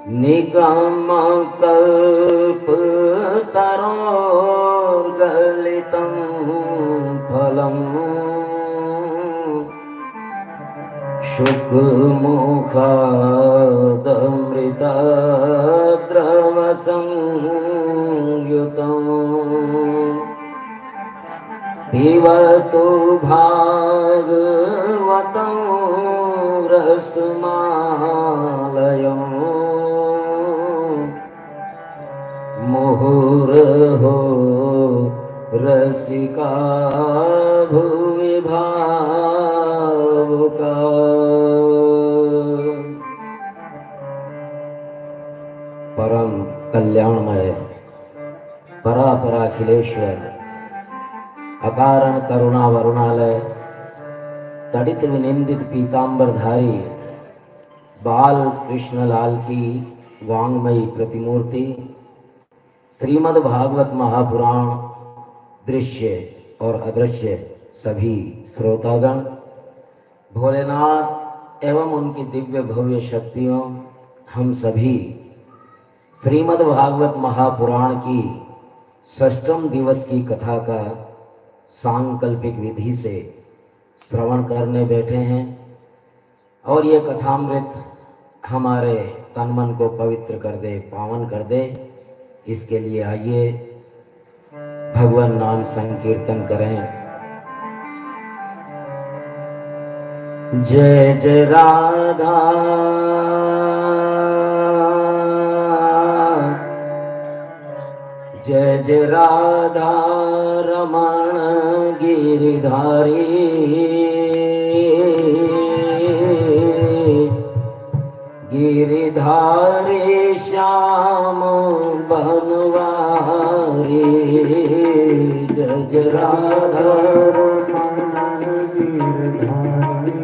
निगम कल्पतरोर्गलितं फलम् शुकमुखादमृतद्रवसंयुतम् पिबतु भागवतं रसमालयम् मुहुर्हो रसिका भुवि भावुका। परम कल्याणमय परापराखिलेश्वर अकारण करुणा वरुणालय तड़ित विनिंदित पीतांबरधारी बाल कृष्ण लाल की वांगमयी प्रतिमूर्ति श्रीमद् भागवत महापुराण दृश्य और अदृश्य सभी श्रोतागण भोलेनाथ एवं उनकी दिव्य भव्य शक्तियों हम सभी श्रीमद् भागवत महापुराण की षष्ठम दिवस की कथा का सांकल्पिक विधि से श्रवण करने बैठे हैं और ये कथामृत हमारे तन मन को पवित्र कर दे, पावन कर दे। इसके लिए आइए भगवान नाम संकीर्तन करें। जय जय राधा जय जय राधा रमण गिरिधारी गिरिधारी श्याम बनवारी। जय जय राधा रमण गिरिधारी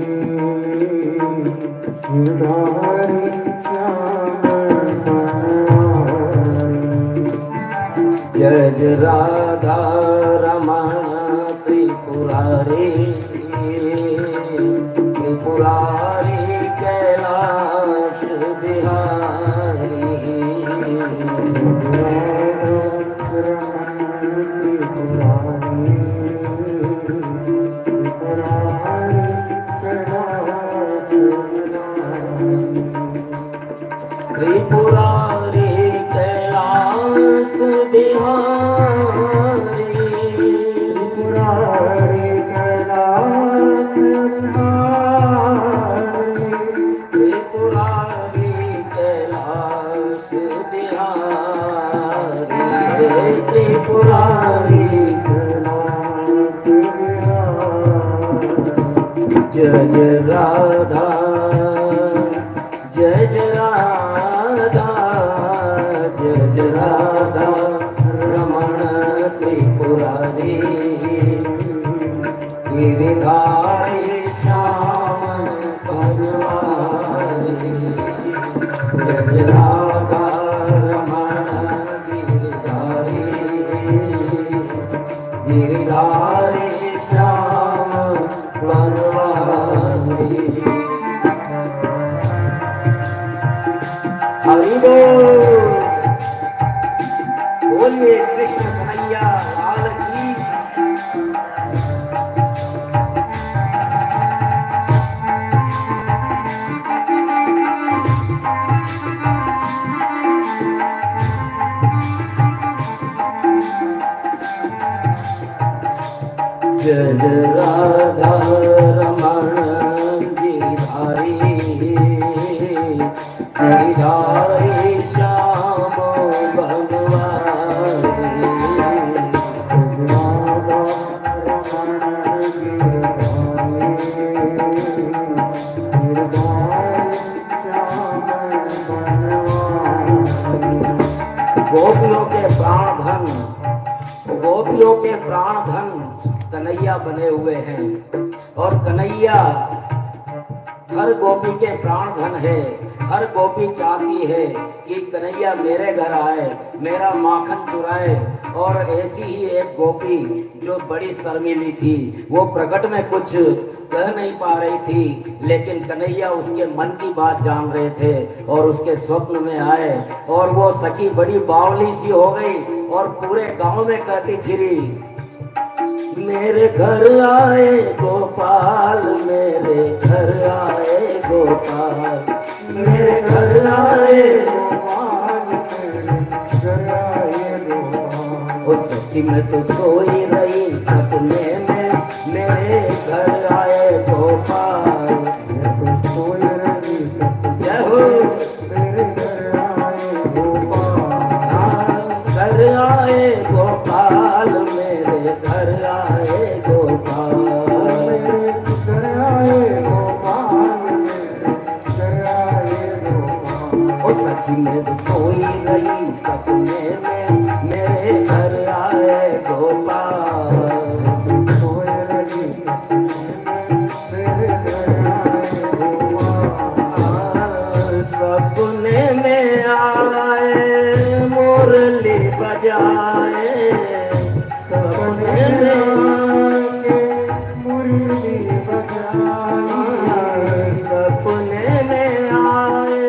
गिरिधारी जय जय राधा रमण त्रिपुरारी त्रिपुरारी कैलाश बिहारी। त्रिपुरारी कैलाश बिहारी त्रिपुरारी कैलाश बिहारी त्रिपुरारी कैलाश बिहारी त्रिपुरारी कैलाश बिहारी। जय जय राधा जय जय राधा जय जय राधा रमण त्रिपुरारी गिरिधारी श्याम बनवारी। जय जय राधा रमण गिरिधारी गिरिधारी श्याम बनवारी। हरि बोल बोलिए कृष्ण कन्हैया लाल की। जय जय राधा रमण गिरिधारी गिरिधारी श्याम बनवारी। गोपियों के प्राण धन गोपियों के प्राण धन कन्हैया बने हुए हैं और कन्हैया हर गोपी के प्राण धन है। हर गोपी चाहती है कि कन्हैया मेरे घर आए, मेरा माखन चुराए, और ऐसी ही एक गोपी जो बड़ी शर्मीली थी, वो प्रकट में कुछ कह नहीं पा रही थी, लेकिन कन्हैया उसके मन की बात जान रहे थे और उसके स्वप्न में आए और वो सखी बड़ी बावली सी हो गई और पूरे गांव में कहती फिरी, मेरे घर आए गोपाल, मेरे घर आए गोपाल, मेरे घर आए गोपाल, मेरे घर आए गोपाल। उस सखी में तो सोई रही सपने में, मेरे घर आए गोपाल, मैं तो सोई रही जय हो, मेरे घर आए गोपाल, घर आए गोपाल, मेरे घर आए गोपाल, मेरे घर आए गोपाल, मेरे घर आए गोपाल। ओ सखी में तो सोई रही सपने में, मेरे घर आए गोपाल, सोई रही मेरे घर आए गोपाल। सपने में आए मुरली बजाए, सपने में मुरली बजाए, सपने में आए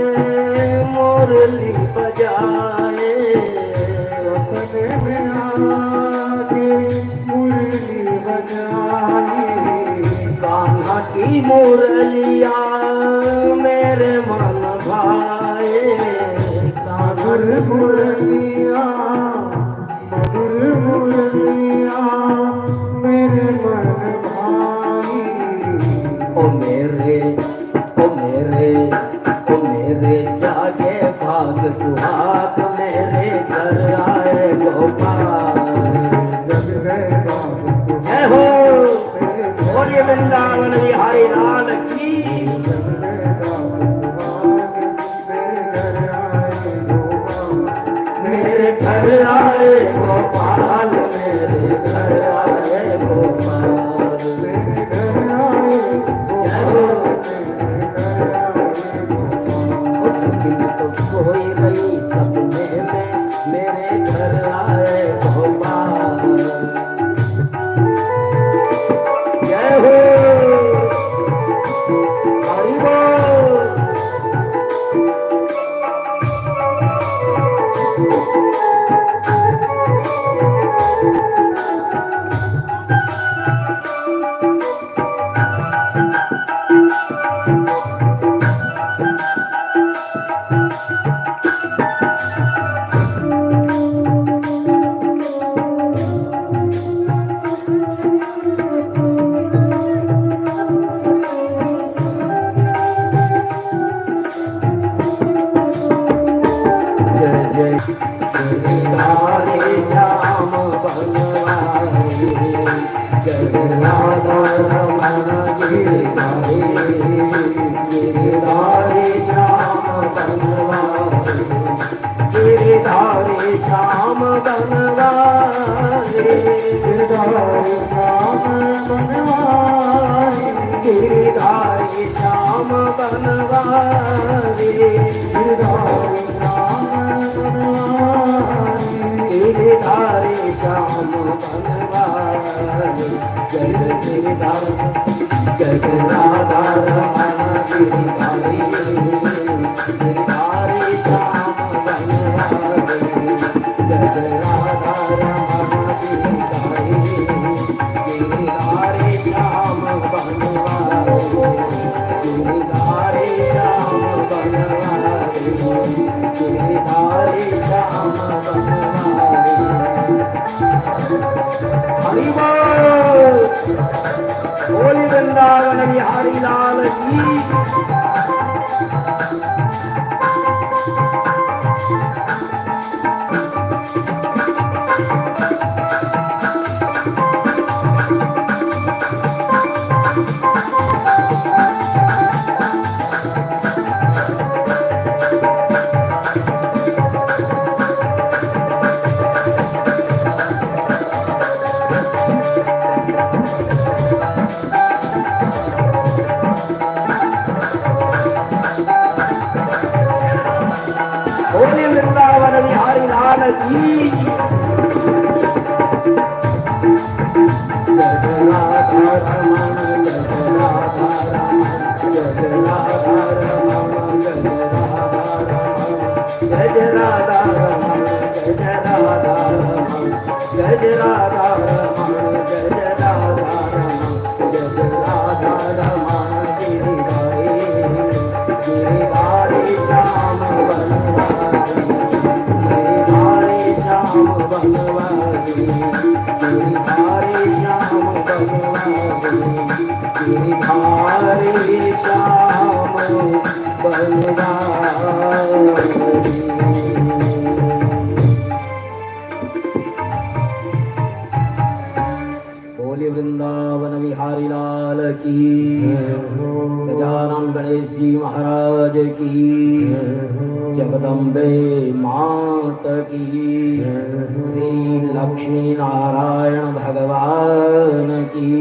मुरली बजाए, सपने में आके मुरली बजाए। कान्हा की मुरलिया मेरे मन भाए, कान्हा मुरलिया मधुर मुरलिया मेरे मन भाई। ओ मेरे ओ मेरे ओ मेरे जागे भाग सुहाग, मेरे घर आए गोपाल, जग गए भाग जय हो, बोलिए वृंदावन बिहारी लाल की। मेरे घर आए गोपाल, मेरे घर आए गोपाल, मेरे घर आए गोपाल, मेरे घर आए गोपाल। उस दिन तो सोई रही सपने में, मेरे घर आए गोपाल, जय हो हरि बोल। श्याम बनवारी, गिरधारी श्याम बनवारी, गिरधारी श्याम बनवारी, गिरधारी श्याम बनवारी, गिरधारी श्याम बनवारी। जय गिरधारी जय राधा रमण गिरधारी, गिरधारी श्याम बनवारी, जय राधा रमण गिरधारी, गिरधारी श्याम बनवारी, गिरधारी श्याम बनवारी, गिरधारी श्याम बनवारी। हरि बोल, बोली वृंदावन बिहारी लाल की। बोली वृंदावन बिहारी लाल की। जय जय राधा रमण जय जय राधा रमण जय जय राधा रमण जय जय राधा रमण जय जय राधा रमण गिरिधारी गिरिधारी श्याम बनवारी गिरिधारी श्याम बनवारी गिरिधारी श्याम बनवारी गिरिधारी श्याम बनवारी। बोले वृंदावन बिहारी लाल की, गजानन गणेश जी महाराज की, जगदम्बे मात की, श्री लक्ष्मी नारायण भगवान की,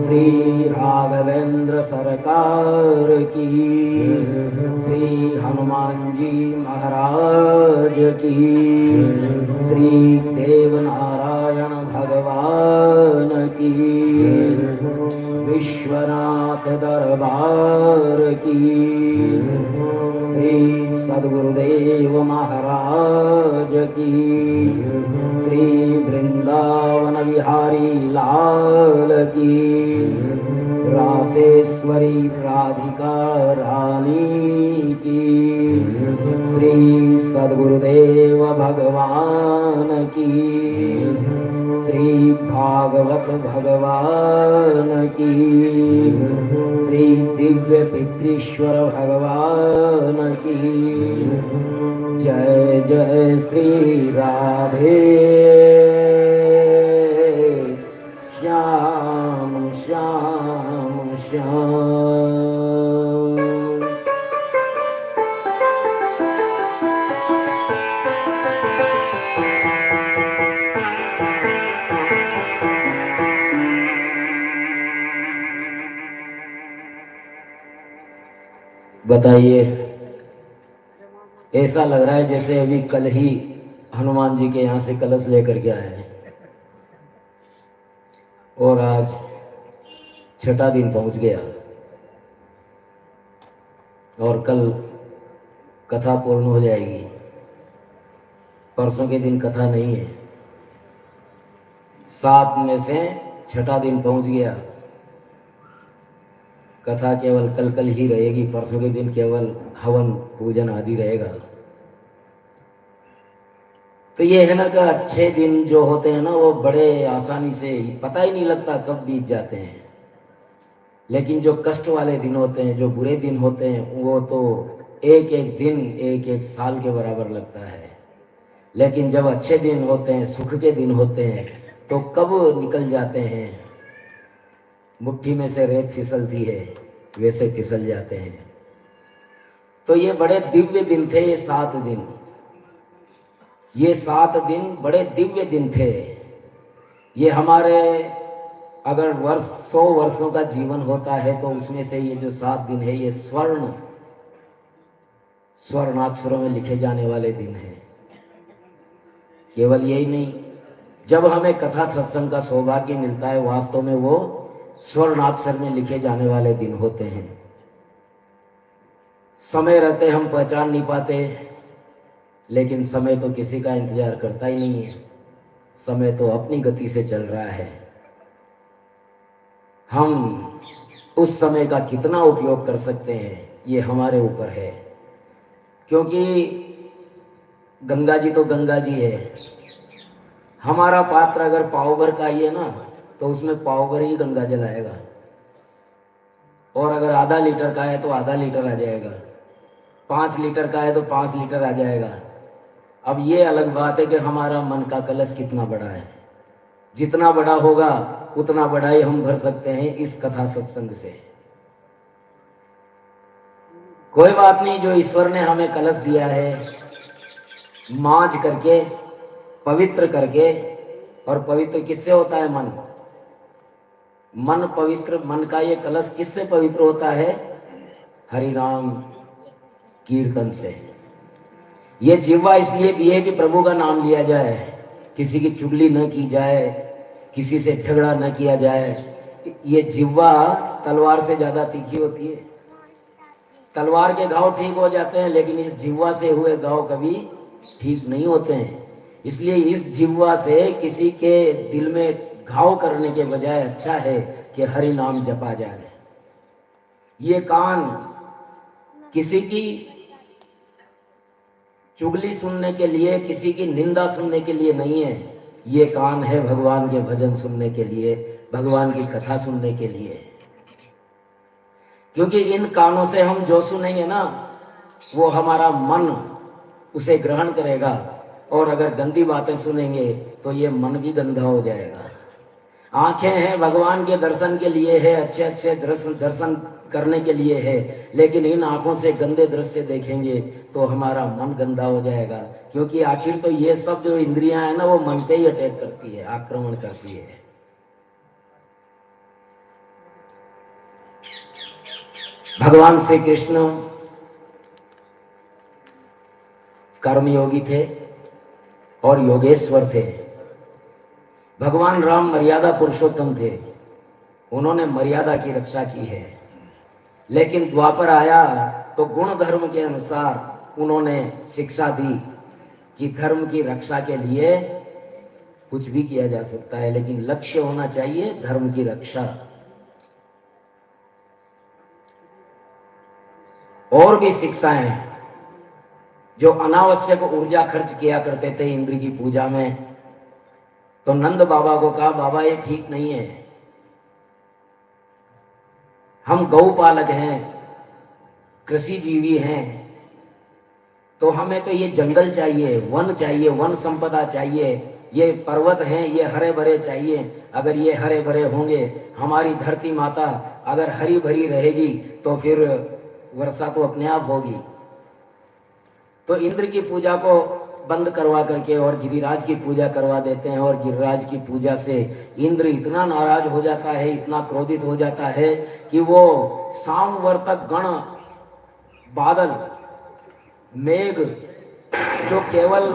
श्री राघवेंद्र सरकार की, श्री हनुमान जी महाराज की, श्री देवनारायण भगवान की, विश्वनाथ दरबार की, श्री सद्गुरुदेव महाराज की, श्री वृंदावन बिहारी लाल की, रासेश्वरी राधिका रानी की, श्री सद्गुरुदेव भगवान की, श्री भागवत भगवान की, श्री दिव्य पितृश्वर भगवान की, जय जय श्री राधे श्याम श्याम श्याम। बताइए, ऐसा लग रहा है जैसे अभी कल ही हनुमान जी के यहाँ से कलश लेकर के आए हैं और आज छठा दिन पहुंच गया और कल कथा पूर्ण हो जाएगी। परसों के दिन कथा नहीं है, 7 में से छठा दिन पहुंच गया। कथा केवल कल ही रहेगी, परसों के दिन केवल हवन पूजन आदि रहेगा। तो ये है ना कि अच्छे दिन जो होते हैं ना वो बड़े आसानी से पता ही नहीं लगता कब बीत जाते हैं, लेकिन जो कष्ट वाले दिन होते हैं, जो बुरे दिन होते हैं, वो तो एक एक दिन एक एक साल के बराबर लगता है। लेकिन जब अच्छे दिन होते हैं, सुख के दिन होते हैं, तो कब निकल जाते हैं, मुट्ठी में से रेत फिसलती है वैसे फिसल जाते हैं। तो ये बड़े दिव्य दिन थे, ये 7 दिन, ये 7 दिन बड़े दिव्य दिन थे। ये हमारे अगर 100 वर्षों का जीवन होता है तो उसमें से ये जो 7 दिन है ये स्वर्णाक्षरों में लिखे जाने वाले दिन हैं। केवल यही नहीं, जब हमें कथा सत्संग का सौभाग्य मिलता है, वास्तव में वो स्वर्णाक्षर में लिखे जाने वाले दिन होते हैं। समय रहते हम पहचान नहीं पाते, लेकिन समय तो किसी का इंतजार करता ही नहीं है। समय तो अपनी गति से चल रहा है। हम उस समय का कितना उपयोग कर सकते हैं ये हमारे ऊपर है, क्योंकि गंगा जी तो गंगा जी है। हमारा पात्र अगर पाव भर का ही है ना तो उसमें पाव भर ही गंगा जल आएगा, और अगर आधा लीटर का है तो आधा लीटर आ जाएगा, 5 लीटर का है तो 5 लीटर आ जाएगा। अब ये अलग बात है कि हमारा मन का कलश कितना बड़ा है। जितना बड़ा होगा उतना बड़ा ही हम भर सकते हैं इस कथा सत्संग से। कोई बात नहीं, जो ईश्वर ने हमें कलश दिया है, मांझ करके पवित्र करके, और पवित्र किससे होता है? मन पवित्र, मन का ये कलश किससे पवित्र होता है? हरि नाम कीर्तन से। ये जिह्वा इसलिए दी है कि प्रभु का नाम लिया जाए, किसी की चुगली न की जाए, किसी से झगड़ा न किया जाए। ये जिह्वा तलवार से ज्यादा तीखी होती है। तलवार के घाव ठीक हो जाते हैं, लेकिन इस जिह्वा से हुए घाव कभी ठीक नहीं होते हैं। इसलिए इस जिह्वा से किसी के दिल में घाव करने के बजाय अच्छा है कि हरि नाम जपा जाए। ये कान किसी की चुगली सुनने के लिए, किसी की निंदा सुनने के लिए नहीं है। ये कान है भगवान के भजन सुनने के लिए, भगवान की कथा सुनने के लिए। क्योंकि इन कानों से हम जो सुनेंगे ना, वो हमारा मन उसे ग्रहण करेगा, और अगर गंदी बातें सुनेंगे तो ये मन भी गंदा हो जाएगा। आंखें हैं भगवान के दर्शन के लिए है, अच्छे अच्छे दर्शन करने के लिए है, लेकिन इन आंखों से गंदे दृश्य देखेंगे तो हमारा मन गंदा हो जाएगा। क्योंकि आखिर तो ये सब जो इंद्रियां हैं ना, वो मन पे ही अटैक करती है, आक्रमण करती है। भगवान श्री कृष्ण कर्मयोगी थे और योगेश्वर थे। भगवान राम मर्यादा पुरुषोत्तम थे, उन्होंने मर्यादा की रक्षा की है। लेकिन द्वापर आया तो गुण धर्म के अनुसार उन्होंने शिक्षा दी कि धर्म की रक्षा के लिए कुछ भी किया जा सकता है, लेकिन लक्ष्य होना चाहिए धर्म की रक्षा। और भी शिक्षाएं जो अनावश्यक ऊर्जा खर्च किया करते थे इंद्र की पूजा में, तो नंद बाबा को कहा, बाबा ये ठीक नहीं है, हम गौपालक हैं, कृषि जीवी हैं, तो हमें तो ये जंगल चाहिए, वन चाहिए, वन संपदा चाहिए, ये पर्वत हैं, ये हरे भरे चाहिए। अगर ये हरे भरे होंगे, हमारी धरती माता अगर हरी भरी रहेगी तो फिर वर्षा तो अपने आप होगी। तो इंद्र की पूजा को बंद करवा करके और गिरिराज की पूजा करवा देते हैं, और गिरिराज की पूजा से इंद्र इतना नाराज हो जाता है, इतना क्रोधित हो जाता है कि वो सामवर्तक गण, बादल, मेघ, जो केवल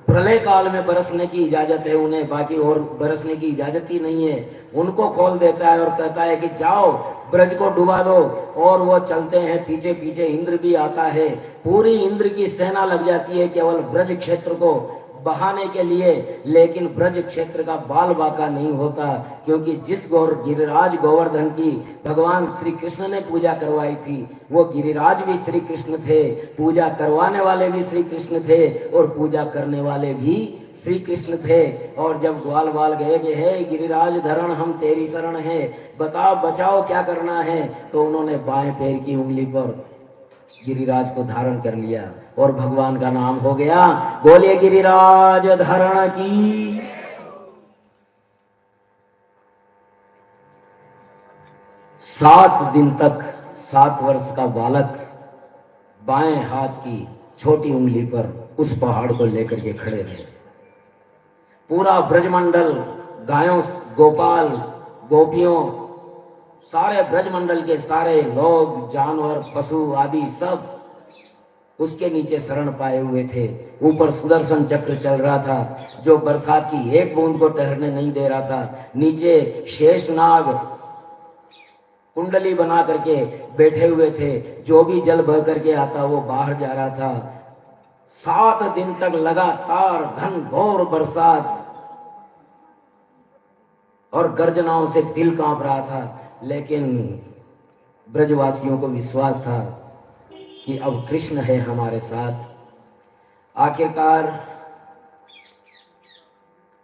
प्रलय काल में बरसने की इजाजत है उन्हें, बाकी और बरसने की इजाजत ही नहीं है, उनको खोल देता है और कहता है कि जाओ ब्रज को डुबा दो। और वो चलते हैं, पीछे पीछे इंद्र भी आता है, पूरी इंद्र की सेना लग जाती है केवल ब्रज क्षेत्र को बहाने के लिए। लेकिन ब्रज क्षेत्र का बाल बाका नहीं होता, क्योंकि जिस गिरिराज गोवर्धन की भगवान श्री कृष्ण ने पूजा करवाई थी, वो गिरिराज भी श्री कृष्ण थे, पूजा करवाने वाले भी श्री कृष्ण थे, और पूजा करने वाले भी श्री कृष्ण थे। और जब ग्वाल बाल गए कि हे गिरिराज धरण, हम तेरी शरण है, बताओ बचाओ क्या करना है, तो उन्होंने बाएं पैर की उंगली पर गिरिराज को धारण कर लिया और भगवान का नाम हो गया। बोले गिरिराज धारण की। 7 दिन तक 7 वर्ष का बालक बाएं हाथ की छोटी उंगली पर उस पहाड़ को लेकर के खड़े रहे। पूरा ब्रजमंडल, गायों, गोपाल, गोपियों, सारे ब्रजमंडल के सारे लोग, जानवर, पशु आदि सब उसके नीचे शरण पाए हुए थे। ऊपर सुदर्शन चक्र चल रहा था जो बरसात की एक बूंद को ठहरने नहीं दे रहा था। नीचे शेषनाग कुंडली बना करके बैठे हुए थे, जो भी जल बह करके आता वो बाहर जा रहा था। 7 दिन तक लगातार घनघोर बरसात और गर्जनाओं से दिल कांप रहा था, लेकिन ब्रजवासियों को विश्वास था कि अब कृष्ण है हमारे साथ। आखिरकार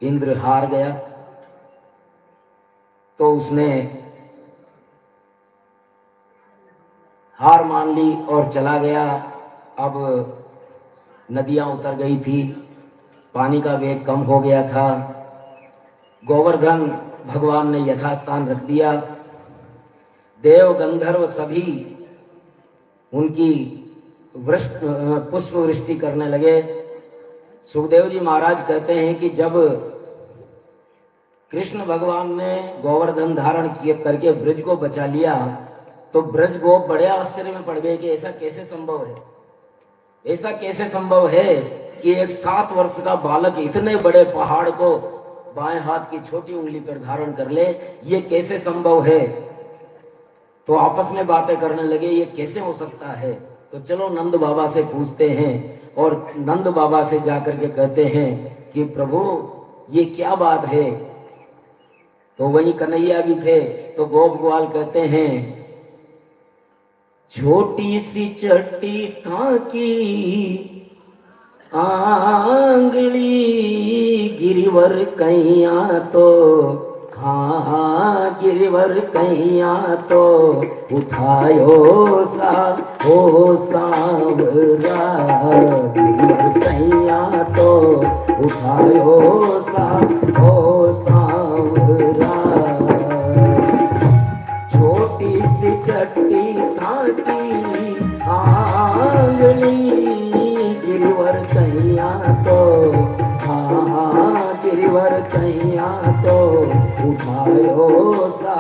इंद्र हार गया, तो उसने हार मान ली और चला गया। अब नदियां उतर गई थी, पानी का वेग कम हो गया था। गोवर्धन भगवान ने यथास्थान रख दिया। देव गंधर्व सभी उनकी पुष्प वृष्टि करने लगे। सुखदेव जी महाराज कहते हैं कि जब कृष्ण भगवान ने गोवर्धन धारण किए करके ब्रज को बचा लिया, तो ब्रज को बड़े आश्चर्य में पड़ गए कि ऐसा कैसे संभव है, ऐसा कैसे संभव है कि एक 7 वर्ष का बालक इतने बड़े पहाड़ को बाएं हाथ की छोटी उंगली पर धारण कर ले, ये कैसे संभव है। तो आपस में बातें करने लगे, ये कैसे हो सकता है। तो चलो नंद बाबा से पूछते हैं, और नंद बाबा से जाकर के कहते हैं कि प्रभु ये क्या बात है। तो वही कन्हैया भी थे, तो गोप ग्वाल कहते हैं, छोटी सी चट्टी था की आंगली गिरिवर कैया तो, हाँ गिरिवर कैया तो उठायो सा हो सांवरा, गिरिवर कैया तो उठायो सा हो सांवरा। छोटी सी चट्टी थाकी आंगली गिरिवर कैया तो, हाँ गिरिवर कैया तो उठायो सा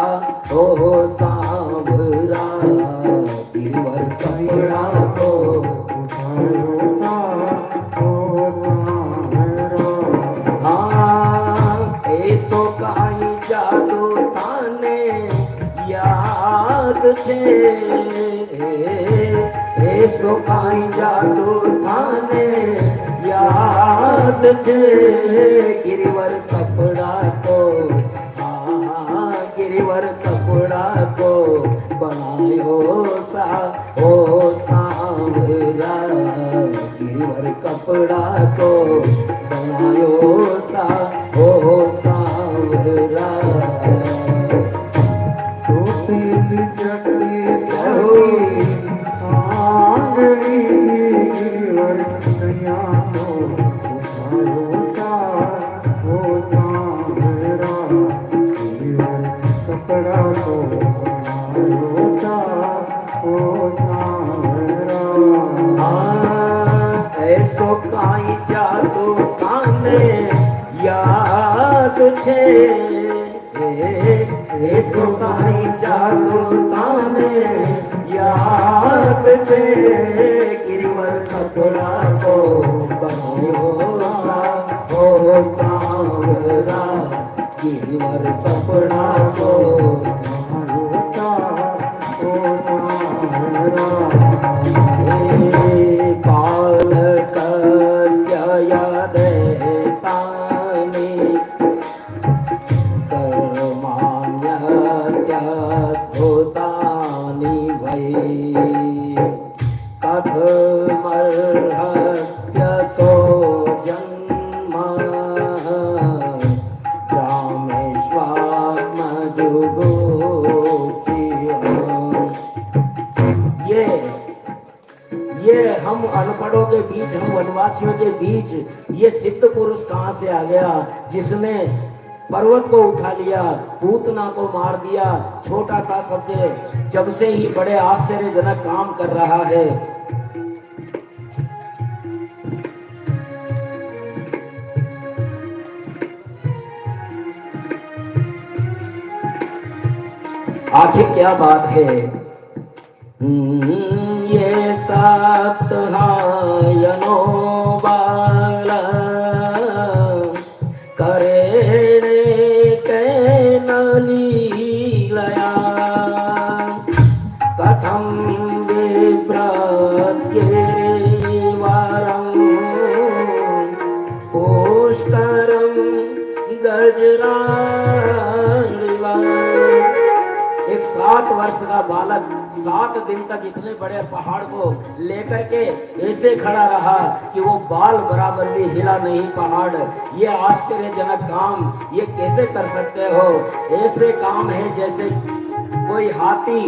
हो सांवरा, गिरिवर कैया तो उठायो सा हो सांवरा। हाँ ऐसो काई जादू थाने याद छे, ऐसो काई जादू थाने याद छे, गिरिवर कपड़ा को, हाँ गिरिवर कपड़ा को बनायो सा हो सांवरा, गिरिवर कपड़ा को बनायो सा हो सांवरा। ऐसो काई जादू थाने याद छे, ऐसो काई जादू थाने याद छे, गिरिवर कपड़ा को बनायो सा हो सांवरा, गिरिवर कपड़ा को बनायो सा हो सांवरा। ये हम अनपढ़ों के बीच, हम वनवासियों के बीच ये सिद्ध पुरुष कहाँ से आ गया, जिसने पर्वत को उठा लिया, पूतना को मार दिया, छोटा था सबसे, जब से ही बड़े आश्चर्यजनक काम कर रहा है। आखिर क्या बात है। ये सात हायनो बाल करे के लीलया, कथम विप्रगिरिवारं पुष्करं गजरालिवा। एक 7 वर्ष का बालक 7 दिन तक इतने बड़े पहाड़ को लेकर के ऐसे खड़ा रहा कि वो बाल बराबर भी हिला नहीं पहाड़। ये आश्चर्यजनक काम ये कैसे कर सकते हो। ऐसे काम है जैसे कोई हाथी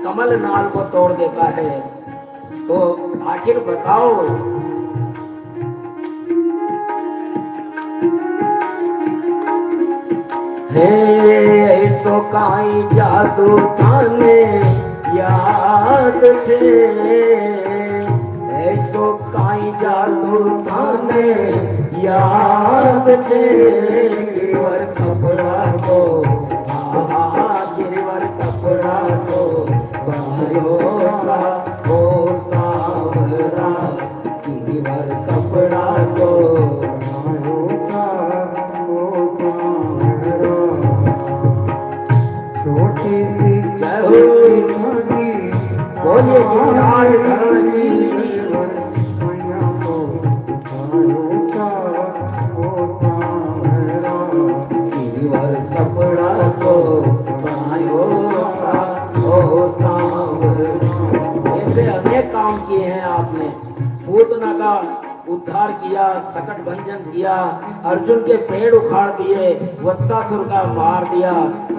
कमल नाल को तोड़ देता है। तो आखिर बताओ, हे ऐसो काई जादू थाने याद छे, ऐसो काई जादू थाने याद छे, गिरिवर कपड़ा को, गिरिवर कपड़ा को बनायो सा हो सांवरा, गिरिवर कपड़ा को बनायो सा हो सांवरा। छोटी सी ने पूतना का उद्धार किया, सकट भंजन किया, अर्जुन के पेड़ उखाड़ दिए, वत्सासुर का मार दिया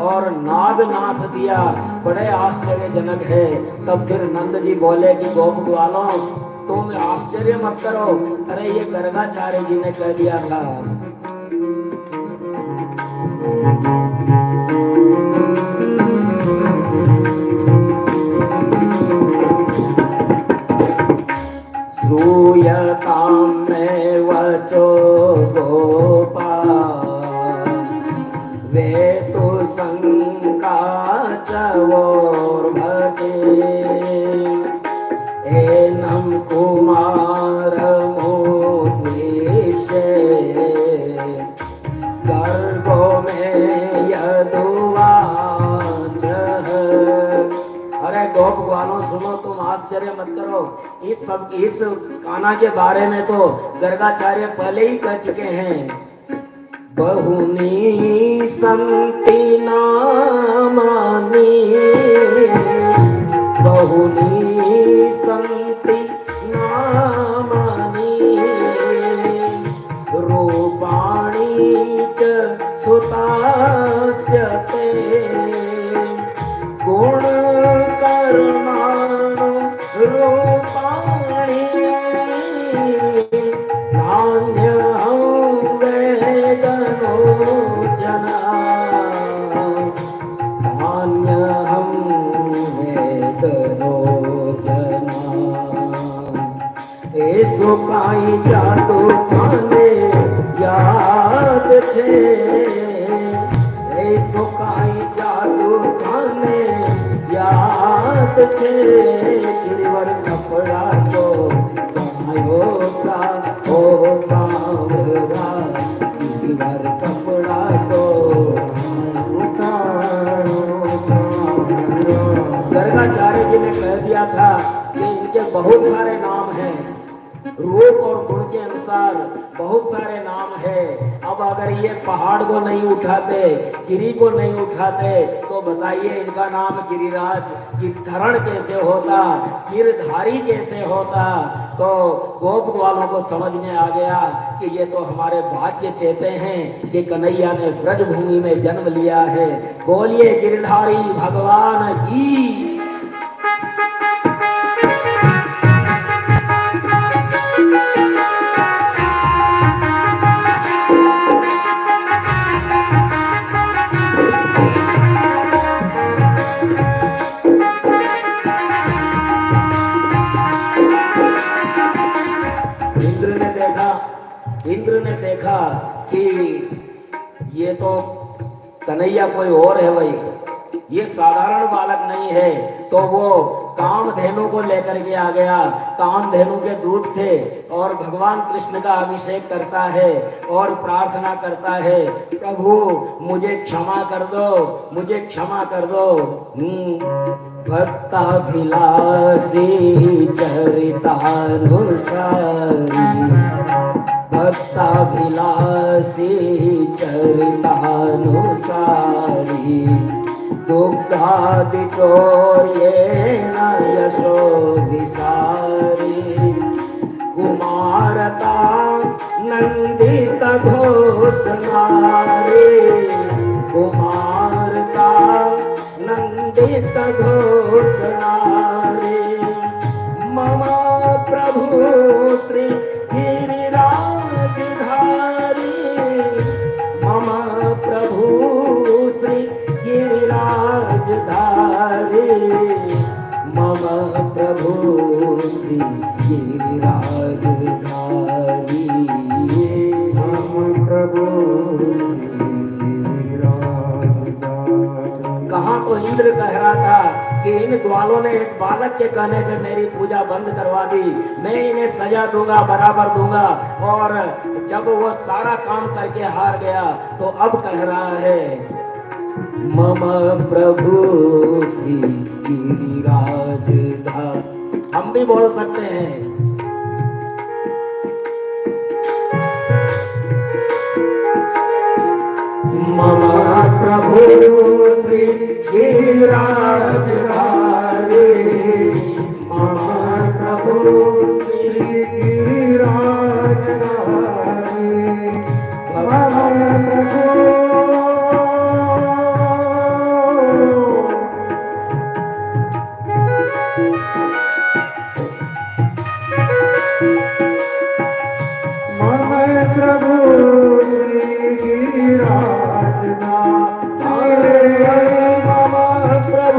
और नागनाथ दिया। बड़े आश्चर्यजनक है। तब फिर नंद जी बोले कि गोप ग्वालों तुम आश्चर्य मत करो, अरे ये गर्गाचार्य जी ने कह दिया था। सूयतां में वचो गोपा वे तो शंका चवोर्भके एनं कुमार मोद्वेशे गर्भो में यदुवाच। अरे गोप ग्वालों सुनो, तुम आश्चर्य मत करो। इस कान्हा के बारे में तो गर्गाचार्य पहले ही कह चुके हैं। बहुनी संति नामानि, बहुनी संति नामानि, रूपाणि च सुतास्य ते, गुण कर्माणि रूपाणि, नान्यहं वेदनो जना, नान्यहं वेदनो जना। एसो काई जादू थाने याद छे, एसो काई जादू थाने याद छे, गिरवर कपड़ा तो बनायो सा हो सांवरा, गिरवर कपड़ा तो गर्गाचार्य जी ने कह दिया था कि इनके बहुत सारे नाम हैं, रूप और गुण के अनुसार बहुत सारे नाम है। अब अगर ये पहाड़ को नहीं उठाते, गिरी को नहीं उठाते, तो बताइए इनका नाम गिरिराज गिरधरण कैसे होता, गिरधारी कैसे होता। तो गोप ग्वालों को समझ में आ गया कि ये तो हमारे भाग्य चेते हैं कि कन्हैया ने ब्रज भूमि में जन्म लिया है। बोलिए गिरधारी भगवान की। इंद्र ने देखा कि ये तो कन्हैया कोई और है भाई, ये साधारण बालक नहीं है। तो वो कामधेनु को लेकर के आ गया, कामधेनु के दूध से और भगवान कृष्ण का अभिषेक करता है और प्रार्थना करता है, प्रभु मुझे क्षमा कर दो, मुझे क्षमा कर दो। भक्ताभिलाषी चरितानुसारी, भक्ताभिलाषी चरितानुसारी, दुग्धादिचोर्येण यशो विसारी, कुमारता नंदित घोषणारे, कुमारता नंदित घोषणारे, मम प्रभु श्री गिरिराजधारी, मम प्रभु श्री गिरिराजधारी, मम प्रभु श्री गिरिराजधारी, मम प्रभु गिरिराजधारी। कहाँ तो इंद्र कह रहा था कि इन ग्वालों ने एक बालक के कहने पे मेरी पूजा बंद करवा दी, मैं इन्हें सजा दूंगा, बराबर दूंगा। और जब वो सारा काम करके हार गया तो अब कह रहा है, मम प्रभु श्री गिरिराजधारी। हम भी बोल सकते हैं, मम प्रभु श्री गिरिराजधारी, मम प्रभु श्री प्रभु